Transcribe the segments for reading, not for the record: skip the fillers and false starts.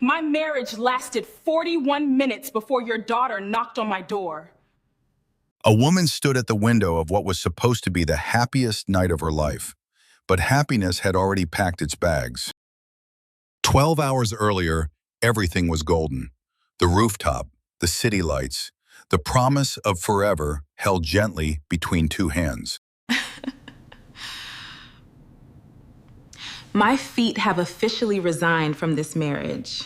My marriage lasted 41 minutes before your daughter knocked on my door. A woman stood at the window of what was supposed to be the happiest night of her life, but happiness had already packed its bags. 12 hours earlier, everything was golden. The rooftop, the city lights, the promise of forever held gently between two hands. My feet have officially resigned from this marriage.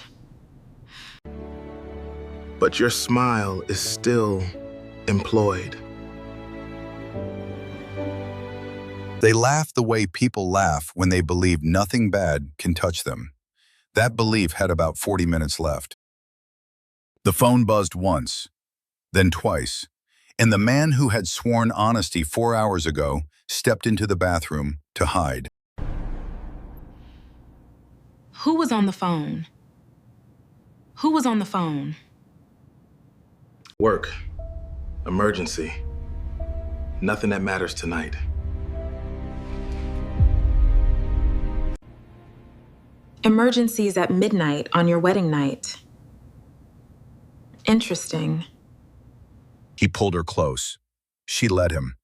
But your smile is still employed. They laugh the way people laugh when they believe nothing bad can touch them. That belief had about 40 minutes left. The phone buzzed once, then twice, and the man who had sworn honesty 4 hours ago stepped into the bathroom to hide. Who was on the phone? Who was on the phone? Work. Emergency. Nothing that matters tonight. Emergencies at midnight on your wedding night. Interesting. He pulled her close. She let him.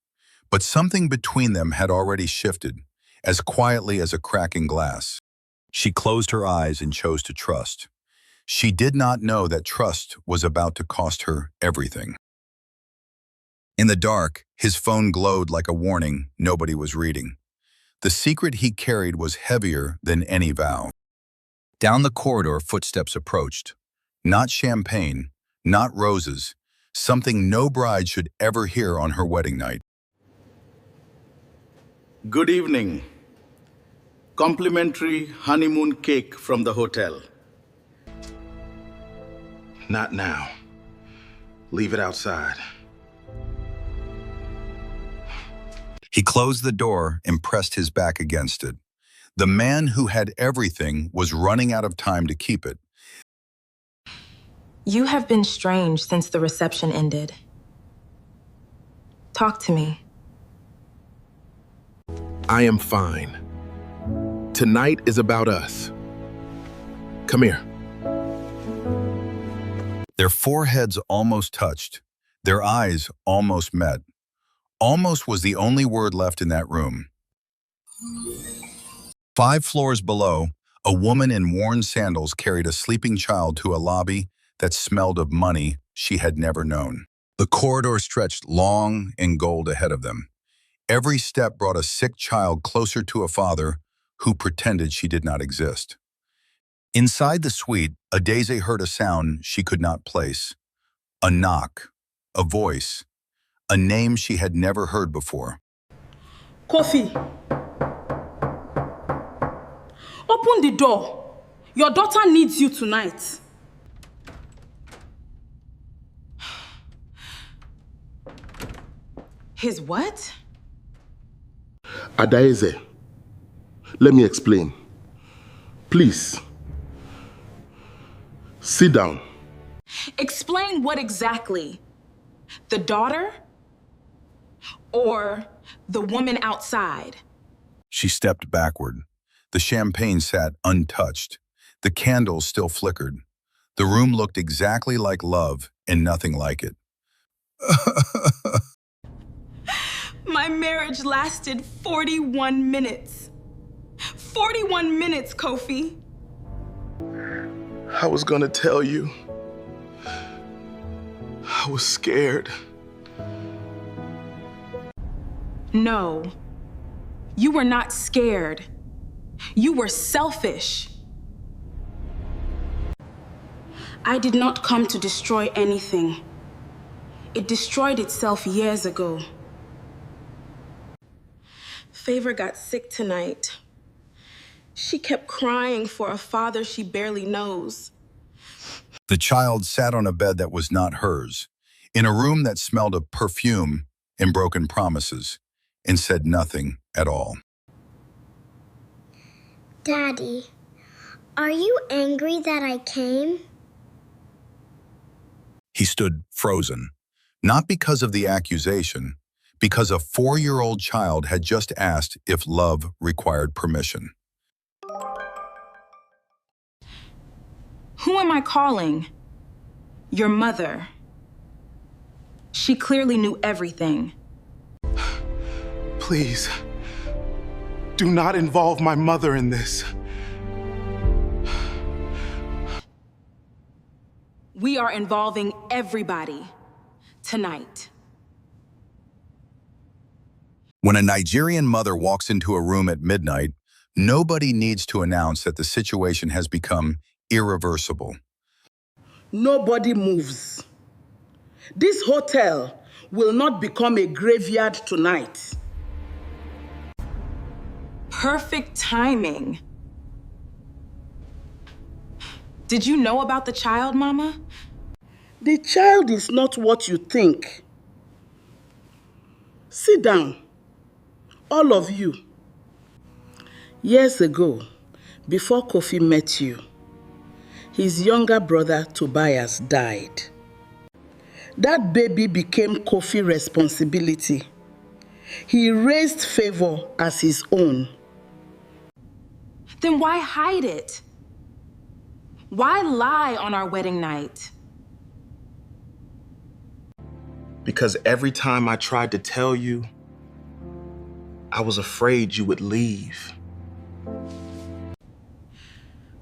But something between them had already shifted, as quietly as a crack in glass. She closed her eyes and chose to trust. She did not know that trust was about to cost her everything. In the dark, his phone glowed like a warning nobody was reading. The secret he carried was heavier than any vow. Down the corridor, footsteps approached. Not champagne, not roses, something no bride should ever hear on her wedding night. Good evening. Complimentary honeymoon cake from the hotel. Not now. Leave it outside. He closed the door and pressed his back against it. The man who had everything was running out of time to keep it. You have been strange since the reception ended. Talk to me. I am fine. Tonight is about us. Come here. Their foreheads almost touched. Their eyes almost met. Almost was the only word left in that room. 5 floors below, a woman in worn sandals carried a sleeping child to a lobby that smelled of money she had never known. The corridor stretched long and gold ahead of them. Every step brought a sick child closer to a father who pretended she did not exist. Inside the suite, Adeze heard a sound she could not place. A knock, a voice, a name she had never heard before. Kofi, open the door. Your daughter needs you tonight. His what? Adeze, let me explain. Please. Sit down. Explain what exactly? The daughter? Or the woman outside? She stepped backward. The champagne sat untouched. The candles still flickered. The room looked exactly like love and nothing like it. My marriage lasted 41 minutes. 41 minutes, Kofi. I was gonna tell you. I was scared. No, you were not scared. You were selfish. I did not come to destroy anything. It destroyed itself years ago. Favor got sick tonight. She kept crying for a father she barely knows. The child sat on a bed that was not hers, in a room that smelled of perfume and broken promises, and said nothing at all. Daddy, are you angry that I came? He stood frozen, not because of the accusation, because a 4-year-old child had just asked if love required permission. Who am I calling? Your mother. She clearly knew everything. Please, do not involve my mother in this. We are involving everybody tonight. When a Nigerian mother walks into a room at midnight, nobody needs to announce that the situation has become irreversible. Nobody moves. This hotel will not become a graveyard tonight. Perfect timing. Did you know about the child, Mama? The child is not what you think. Sit down, all of you. Years ago, before Kofi met you, his younger brother Tobias died. That baby became Kofi's responsibility. He raised Favor as his own. Then why hide it? Why lie on our wedding night? Because every time I tried to tell you, I was afraid you would leave.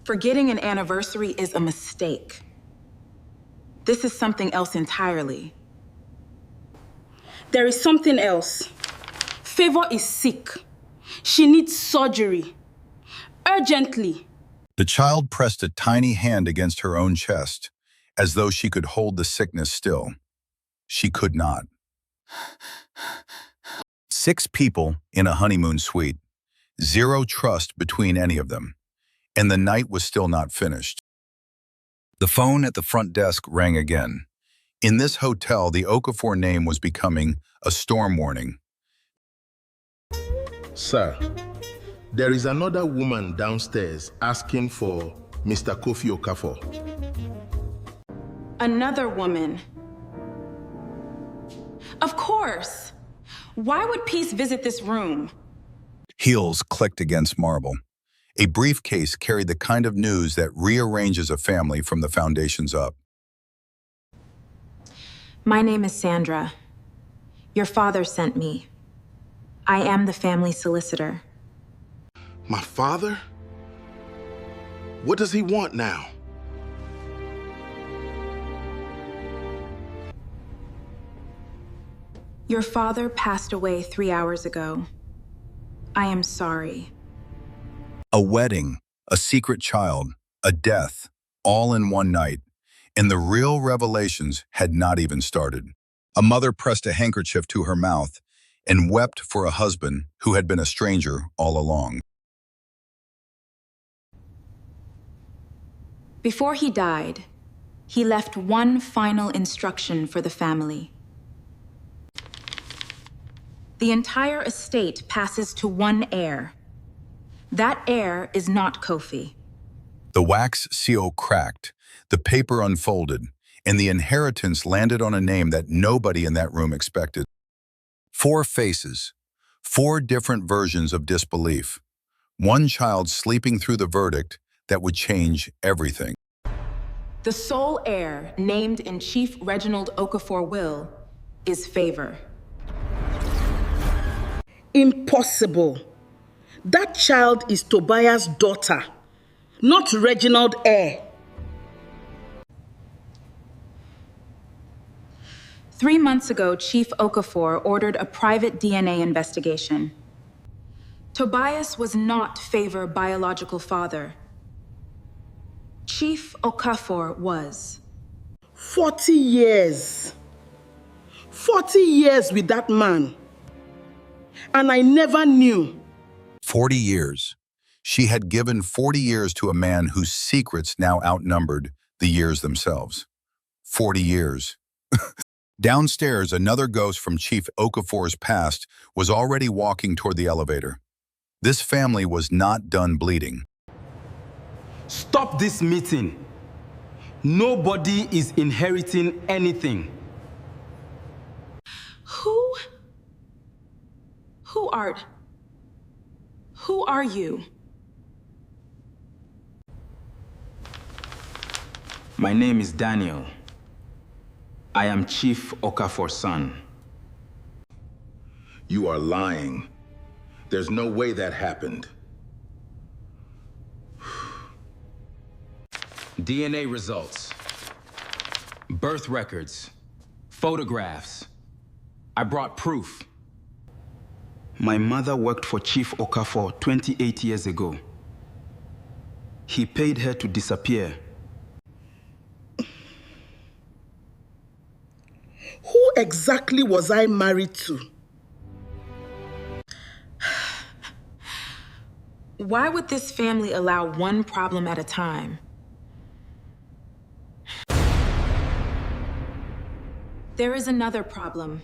Forgetting an anniversary is a mistake. This is something else entirely. There is something else. Favor is sick. She needs surgery. Urgently. The child pressed a tiny hand against her own chest, as though she could hold the sickness still. She could not. 6 people in a honeymoon suite. 0 trust between any of them. And the night was still not finished. The phone at the front desk rang again. In this hotel, the Okafor name was becoming a storm warning. Sir, there is another woman downstairs asking for Mr. Kofi Okafor. Another woman. Of course. Why would Peace visit this room? Heels clicked against marble. A briefcase carried the kind of news that rearranges a family from the foundations up. My name is Sandra. Your father sent me. I am the family solicitor. My father? What does he want now? Your father passed away 3 hours ago. I am sorry. A wedding, a secret child, a death, all in one night. And the real revelations had not even started. A mother pressed a handkerchief to her mouth and wept for a husband who had been a stranger all along. Before he died, he left one final instruction for the family. The entire estate passes to one heir. That heir is not Kofi. The wax seal cracked, the paper unfolded, and the inheritance landed on a name that nobody in that room expected. 4 faces, 4 different versions of disbelief. One child sleeping through the verdict that would change everything. The sole heir named in Chief Reginald Okafor will is Favor. Impossible. That child is Tobias' daughter, not Reginald heir. 3 months ago, Chief Okafor ordered a private DNA investigation. Tobias was not Favor's biological father. Chief Okafor was. 40 years. 40 years with that man. And I never knew. 40 years. She had given 40 years to a man whose secrets now outnumbered the years themselves. 40 years. Downstairs, another ghost from Chief Okafor's past was already walking toward the elevator. This family was not done bleeding. Stop this meeting. Nobody is inheriting anything. Who are you? My name is Daniel. I am Chief Okafor's son. You are lying. There's no way that happened. DNA results, birth records, photographs. I brought proof. My mother worked for Chief Okafor 28 years ago. He paid her to disappear. Who exactly was I married to? Why would this family allow one problem at a time? There is another problem.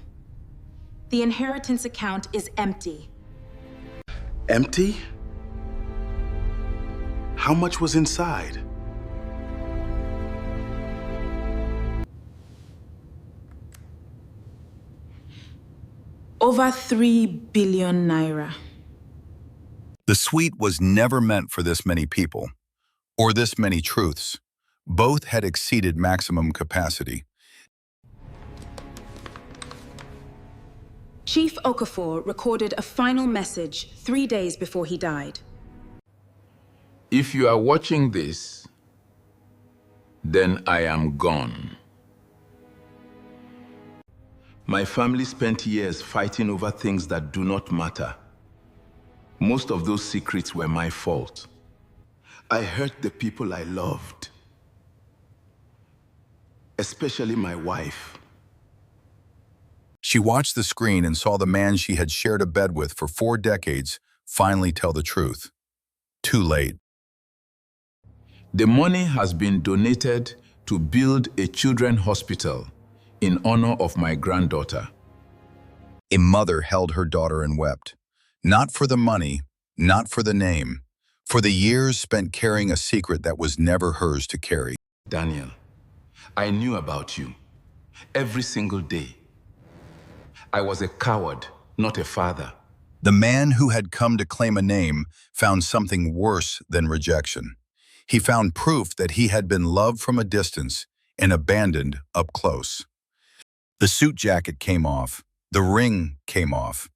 The inheritance account is empty. Empty? How much was inside? Over 3 billion naira. The suite was never meant for this many people, or this many truths. Both had exceeded maximum capacity. Chief Okafor recorded a final message 3 days before he died. If you are watching this, then I am gone. My family spent years fighting over things that do not matter. Most of those secrets were my fault. I hurt the people I loved, especially my wife. She watched the screen and saw the man she had shared a bed with for 4 decades finally tell the truth. Too late. The money has been donated to build a children's hospital in honor of my granddaughter. A mother held her daughter and wept. Not for the money, not for the name, for the years spent carrying a secret that was never hers to carry. Daniel, I knew about you every single day. I was a coward, not a father. The man who had come to claim a name found something worse than rejection. He found proof that he had been loved from a distance and abandoned up close. The suit jacket came off. The ring came off.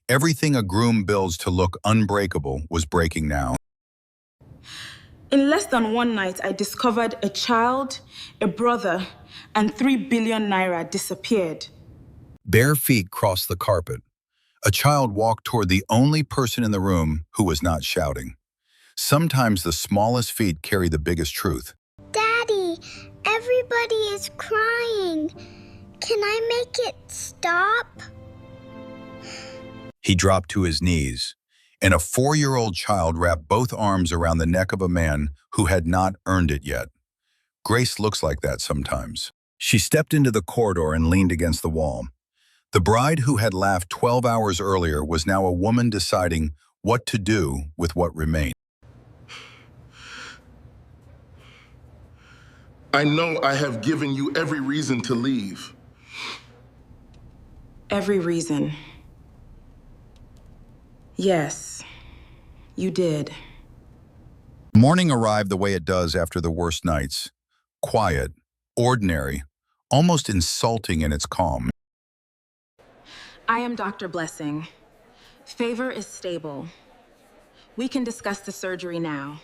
Everything a groom builds to look unbreakable was breaking now. In less than one night, I discovered a child, a brother, and 3 billion naira disappeared. Bare feet crossed the carpet. A child walked toward the only person in the room who was not shouting. Sometimes the smallest feet carry the biggest truth. Daddy, everybody is crying. Can I make it stop? He dropped to his knees, and a 4-year-old child wrapped both arms around the neck of a man who had not earned it yet. Grace looks like that sometimes. She stepped into the corridor and leaned against the wall. The bride who had laughed 12 hours earlier was now a woman deciding what to do with what remained. I know I have given you every reason to leave. Every reason. Yes, you did. Morning arrived the way it does after the worst nights. Quiet, ordinary, almost insulting in its calm. I am Dr. Blessing. Favor is stable. We can discuss the surgery now.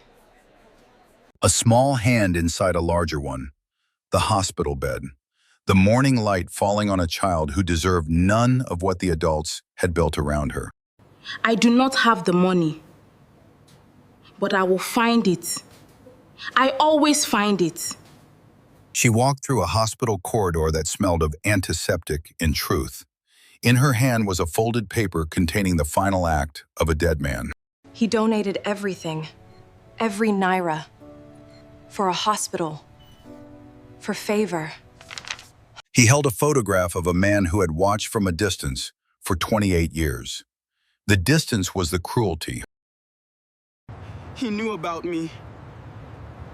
A small hand inside a larger one. The hospital bed. The morning light falling on a child who deserved none of what the adults had built around her. I do not have the money, but I will find it. I always find it. She walked through a hospital corridor that smelled of antiseptic in truth. In her hand was a folded paper containing the final act of a dead man. He donated everything, every naira, for a hospital, for Favor. He held a photograph of a man who had watched from a distance for 28 years. The distance was the cruelty. He knew about me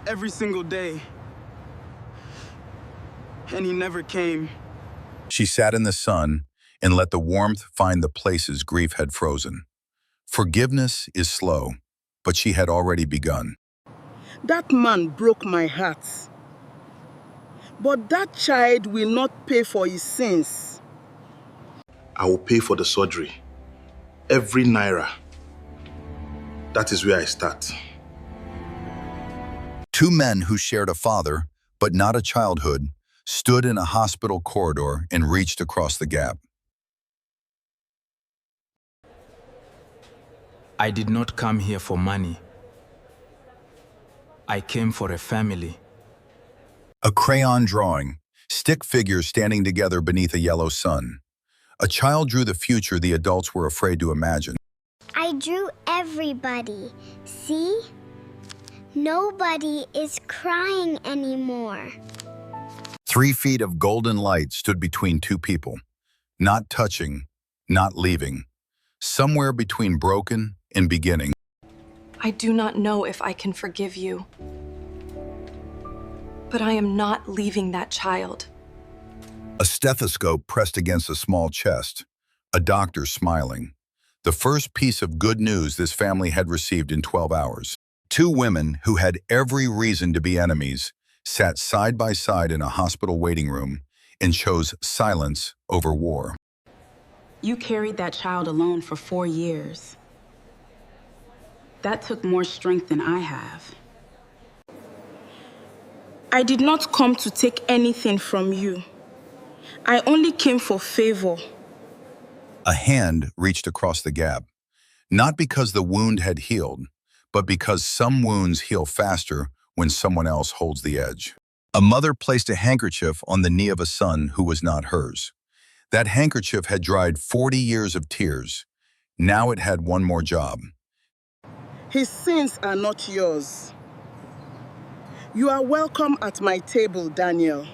every single day, and he never came. She sat in the sun and let the warmth find the places grief had frozen. Forgiveness is slow, but she had already begun. That man broke my heart. But that child will not pay for his sins. I will pay for the surgery. Every naira. That is where I start. Two men who shared a father, but not a childhood, stood in a hospital corridor and reached across the gap. I did not come here for money. I came for a family. A crayon drawing, stick figures standing together beneath a yellow sun. A child drew the future the adults were afraid to imagine. I drew everybody. See? Nobody is crying anymore. 3 feet of golden light stood between two people, not touching, not leaving, somewhere between broken and beginning. I do not know if I can forgive you. But I am not leaving that child. A stethoscope pressed against a small chest, a doctor smiling. The first piece of good news this family had received in 12 hours. Two women who had every reason to be enemies sat side by side in a hospital waiting room and chose silence over war. You carried that child alone for 4 years. That took more strength than I have. I did not come to take anything from you. I only came for favor. A hand reached across the gap, not because the wound had healed, but because some wounds heal faster when someone else holds the edge. A mother placed a handkerchief on the knee of a son who was not hers. That handkerchief had dried 40 years of tears. Now it had one more job. His sins are not yours. You are welcome at my table, Daniel.